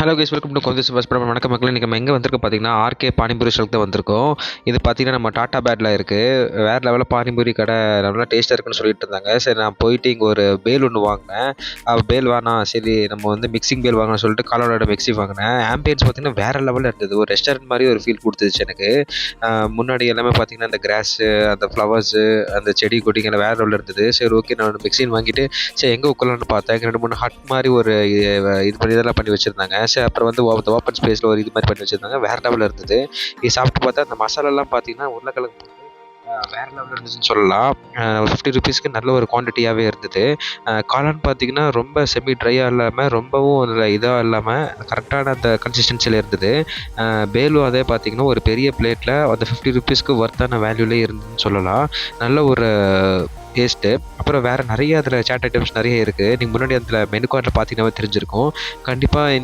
Hello guys, welcome to கோவிஸ் bus பிரபலம். வணக்கம் மக்களே. இன்றைக்கி நம்ம எங்கே வந்திருக்கோம் பார்த்தீங்கன்னா, ஆர்கே பானிபூரி ஸ்டாலுக்கு தான் வந்திருக்கோம். இது பார்த்தீங்கன்னா நம்ம டாட்டா பேட்டில் இருக்குது. வேறு லெவலில் பானிபூரி கடை நல்லா டேஸ்ட்டாக இருக்குன்னு சொல்லிட்டு இருந்தாங்க. சரி, நான் போயிட்டு இங்கே ஒரு பேல் ஒன்று வாங்கினேன். பேல் வேணாம், சரி நம்ம வந்து மிக்சிங் பேல் வாங்கணும்னு சொல்லிட்டு காலோட மிக்ஸி வாங்கினேன். ஆம்பியன்ஸ் பார்த்தீங்கன்னா வேறு லெவலில் இருந்தது. ஒரு ரெஸ்டாரண்ட் மாதிரி ஒரு ஃபீல் கொடுத்துச்சு எனக்கு. முன்னாடி எல்லாமே பார்த்தீங்கன்னா அந்த கிராஸு, அந்த ஃப்ளவர்ஸு, அந்த செடி கொடிங்கெல்லாம் வேறு லெவலில் இருந்தது. சரி, ஓகே, நான் மிக்சின்னு வாங்கிட்டு சரி எங்கே உட்காரலான்னு பார்த்தேன். இங்கே 2-3 ஹட் மாதிரி ஒரு இது பண்ணி இதெல்லாம் பண்ணி வச்சுருந்தாங்க. சரி, அப்புறம் வந்து ஓப்பன் ஸ்பேஸில் ஒரு இது மாதிரி பண்ணி வச்சுருந்தாங்க. வேறு லெவலில் இருந்தது. இது சாப்பிட்டு பார்த்தா அந்த மசாலாலாம் பார்த்தீங்கன்னா உருளைக்கிழங்கு போட்டு வேறு லெவலில் இருந்துச்சுன்னு சொல்லலாம். 50 ருபீஸ்க்கு நல்ல ஒரு குவான்டிட்டியாகவே இருந்தது. காளான் பார்த்தீங்கன்னா ரொம்ப செமி ட்ரையாக இல்லாமல் ரொம்பவும் அதில் இதாக இல்லாமல் கரெக்டான அந்த கன்சிஸ்டன்சியில் இருந்தது. பேலும் அதே பார்த்தீங்கன்னா ஒரு பெரிய பிளேட்டில் அந்த 50 ருபீஸ்க்கு ஒர்த்தான வேல்யூலே இருந்ததுன்னு சொல்லலாம். நல்ல ஒரு டேஸ்ட்டு. அப்புறம் வேறு நிறைய அதில் சாட் ஐட்டம்ஸ் நிறைய இருக்குது. நீங்கள் முன்னாடி அதில் மெனு கார்டில் பார்த்தீங்கன்னாவே தெரிஞ்சிருக்கும். கண்டிப்பாக இந்த